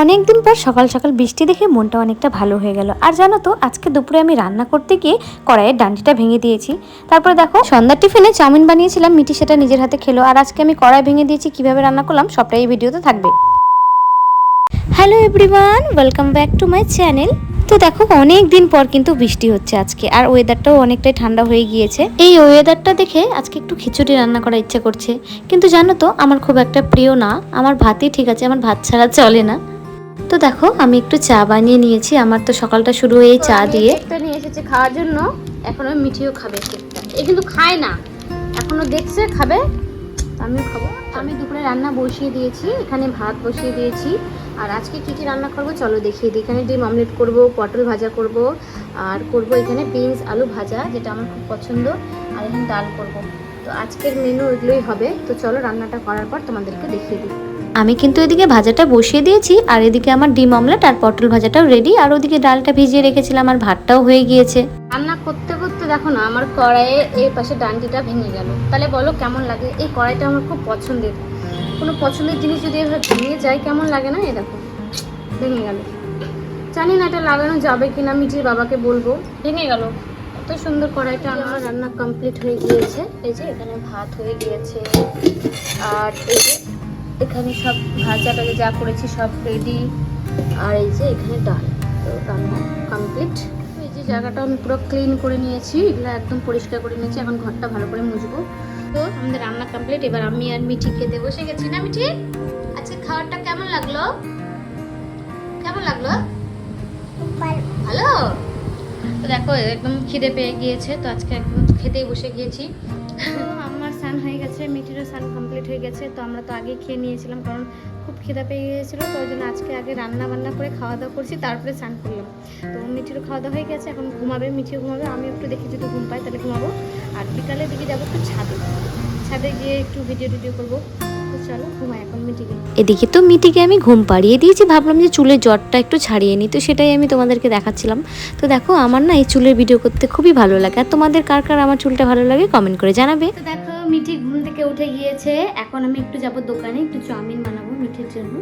অনেকদিন পর সকাল সকাল বৃষ্টি দেখে মনটা অনেকটা ভালো হয়ে গেল। আর জানো তো আজকে দুপুরে আমি রান্না করতে গিয়ে কড়াইয়ের ডান্ডিটা ভেঙে দিয়েছি। তারপরে দেখো সন্ধ্যার টিফিনে চাউমিন বানিয়েছিলাম, মিটি সেটা নিজের হাতে খেলো। আর আজকে আমি কড়াই ভেঙে দিয়েছি, কিভাবে রান্না করলাম সবটাই এই ভিডিওতে থাকবে। Hello everyone, welcome back to my channel. তো দেখো অনেক দিন পর কিন্তু বৃষ্টি হচ্ছে আজকে, আর ওয়েদারটাও অনেকটাই ঠান্ডা হয়ে গিয়েছে। এই ওয়েদারটা দেখে আজকে একটু খিচুড়ি রান্না করার ইচ্ছা করছে, কিন্তু জানো তো আমার খুব একটা প্রিয় না। আমার ভাতই ঠিক আছে, আমার ভাত ছাড়া চলে না। তো দেখো আমি একটু চা বানিয়ে নিয়েছি, আমার তো সকালটা শুরু হয়ে চা দিয়ে। কেকটা নিয়ে এসেছে খাওয়ার জন্য, এখনো মিঠিও খাবে কেকটা। এ কিন্তু খায় না, এখনো দেখছে খাবে, আমিও খাবো। আমি দুপুরে রান্না বসিয়ে দিয়েছি, এখানে ভাত বসিয়ে দিয়েছি। আর আজকে কী কী রান্না করবো চলো দেখিয়ে দিই। এখানে ডিম অমলেট করব, পটল ভাজা করব, আর করব এখানে বিনস আলু ভাজা, যেটা আমার খুব পছন্দ, আর এখানে ডাল করব। তো আজকের মেনু এগুলোই হবে। তো চলো রান্নাটা করার পর তোমাদেরকে দেখিয়ে দিই। আমি কিন্তু এদিকে ভাজাটা বসিয়ে দিয়েছি, আর এদিকে আমার ডিম অমলেট আর পটল ভাজাটাও রেডি, আর ওদিকে ডালটা ভিজিয়ে রেখেছিলাম, আর ভাতটাও হয়ে গিয়েছে। রান্না করতে করতে দেখো না আমার কড়াইয়ে এই পাশে ডান্ডিটা ভেঙে গেল। তাহলে বলো কেমন লাগে? এই কড়াইটা আমার খুব পছন্দের, কোনো পছন্দের জিনিস যদি এভাবে ভেঙে যায় কেমন লাগে না? এই দেখো ভেঙে গেল, জানি না এটা লাগানো যাবে কিনা, মিঠির বাবাকে বলবো। ভেঙে গেল, এত সুন্দর কড়াইটা। আমার রান্না কমপ্লিট হয়ে গিয়েছে। এই যে এখানে ভাত হয়ে গিয়েছে, আর এই যে এখানে সব ভাজাটা যা করেছি সব রেডি, আর এই যে এখানে ডাল। তো রান্না কমপ্লিট। এই যে জায়গাটা আমি পুরো ক্লিন করে নিয়েছি, এগুলো একদম পরিষ্কার করে নিয়েছি। এখন ঘরটা ভালো করে মুছবো। তো আমাদের রান্না কমপ্লিট, এবার আমি আর মিঠি খেতে বসে গেছি। না মিঠি, আজকে খাবারটা কেমন লাগলো? কেমন লাগলো? ভালো। তো দেখো একদম খিদে পেয়ে গিয়েছে, তো আজকে একদম খেতেই বসে গিয়েছি। আমার স্নান হয়ে গেছে, মিঠিরও স্নান কমপ্লিট হয়ে গেছে। তো আমরা তো আগে খেয়ে নিয়েছিলাম, কারণ খুব খিদে পেয়ে গিয়েছিলো। তো ওই জন্য আজকে আগে রান্না বান্না করে খাওয়া দাওয়া করছি, তারপরে স্নান করলাম। তো মিঠিরও খাওয়া দাওয়া হয়ে গেছে, এখন ঘুমাবে, মিঠিও ঘুমাবে। আমি একটু দেখি যদি ঘুম পাই তাহলে ঘুমাবো। আর বিকালের দিকে যাবো একটু ছাদে গিয়ে একটু ভিডিও করবো। তো চলো ঘুমাই এখন মিঠিকে। এদিকে তো মিটিকে আমি ঘুম পাড়িয়ে দিয়েছি, ভাবলাম যে চুলের জটটা একটু ছাড়িয়ে নিই, তো সেটাই আমি তোমাদেরকে দেখাচ্ছিলাম। তো দেখো আমার না এই চুলের ভিডিও করতে খুবই ভালো লাগে, আর তোমাদের কার কার আমার চুলটা ভালো লাগে কমেন্ট করে জানাবে। তো দেখো মিঠি ঘুম থেকে উঠে গিয়েছে, এখন আমি একটু যাবো দোকানে, একটু চাউমিন বানাবো মিঠির জন্য,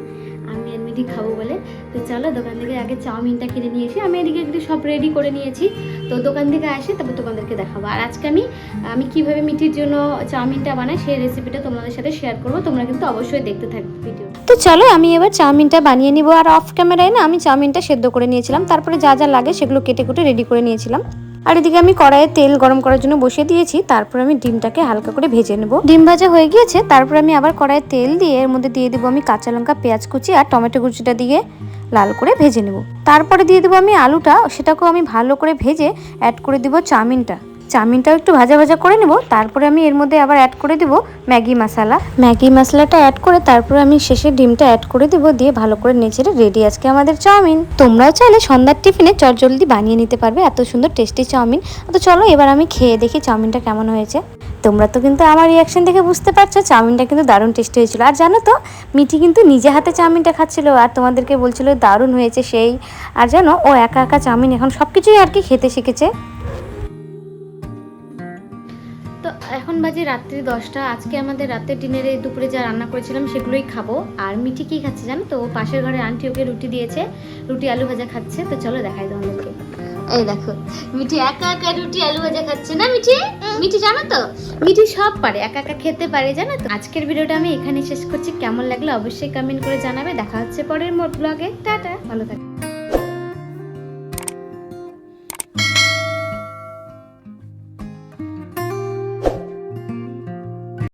আমি আর মিঠি খাবো বলে। তো চলো দোকান থেকে আগে চাউমিনটা কিনে নিয়ে এসে, আমি এদিকে একটু সব রেডি করে নিয়েছি। তো দোকান থেকে আসে তারপর তোমাদেরকে দেখাবো। আর আজকে আমি কিভাবে মিঠির জন্য চাউমিনটা বানাই সেই রেসিপিটা তোমাদের সাথে শেয়ার করবো, তোমরা কিন্তু অবশ্যই দেখতে থাকবে ভিডিও। তো চলো আমি এবার চাউমিনটা বানিয়ে নিব। আর অফ ক্যামেরায় না আমি চাউমিনটা সেদ্ধ করে নিয়েছিলাম, তারপরে যা যা লাগে সেগুলো কেটে কুটে রেডি করে নিয়েছিলাম। আর এদিকে আমি কড়াইয়ে তেল গরম করার জন্য বসিয়ে দিয়েছি, তারপর আমি ডিমটাকে হালকা করে ভেজে নেব। ডিম ভাজা হয়ে গিয়েছে, তারপর আমি আবার কড়াইয়ে তেল দিয়ে এর মধ্যে দিয়ে দেবো আমি কাঁচা লঙ্কা, পেঁয়াজ কুচি আর টমেটো কুচিটা দিয়ে লাল করে ভেজে নেব। তারপরে দিয়ে দেবো আমি আলুটা, সেটাকেও আমি ভালো করে ভেজে অ্যাড করে দেবো চাউমিনটাও একটু ভাজা ভাজা করে নেব। তারপরে আমি এর মধ্যে আবার অ্যাড করে দেবো ম্যাগি মশলাটা অ্যাড করে তারপরে আমি শেষে ডিমটা অ্যাড করে দেবো, দিয়ে ভালো করে নেচেড়ে রেডি আজকে আমাদের চাউমিন। তোমরাও চাইলে সন্ধ্যার টিফিনে চটজলদি বানিয়ে নিতে পারবে এত সুন্দর টেস্টি চাউমিন। তো চলো এবার আমি খেয়ে দেখি চাউমিনটা কেমন হয়েছে। তোমরা তো কিন্তু আমার রিয়াকশন দেখে বুঝতে পারছো চাউমিনটা কিন্তু দারুণ টেস্টি হয়েছিল। আর জানো তো মিঠি কিন্তু নিজে হাতে চাউমিনটা খাচ্ছিল, আর তোমাদেরকে বলছিল দারুণ হয়েছে সেই। আর জানো ও একা একা চাউমিন এখন সব কিছুই আর কি খেতে শিখেছে। তো এখন বাজে রাত্রি 10টা। আজকে আমাদের রাতের ডিনারে দুপুরে যা রান্না করেছিলাম সেগুলোই খাবো। আর মিঠি কি খাচ্ছে জানো তো? পাশের ঘরে আন্টি ওকে রুটি দিয়েছে, রুটি আলু ভাজা খাচ্ছে। তো চলো দেখাই তোমাদেরকে। এই দেখো মিঠি একা একা রুটি আলু ভাজা খাচ্ছে। না মিঠি জানো তো মিঠি সব পারে, একা একা খেতে পারে জানো তো। আজকের ভিডিওটা আমি এখানে শেষ করছি, কেমন লাগলো অবশ্যই কমেন্ট করে জানাবে। দেখা হচ্ছে পরের ব্লগে। টাটা, ভালো থাকবে।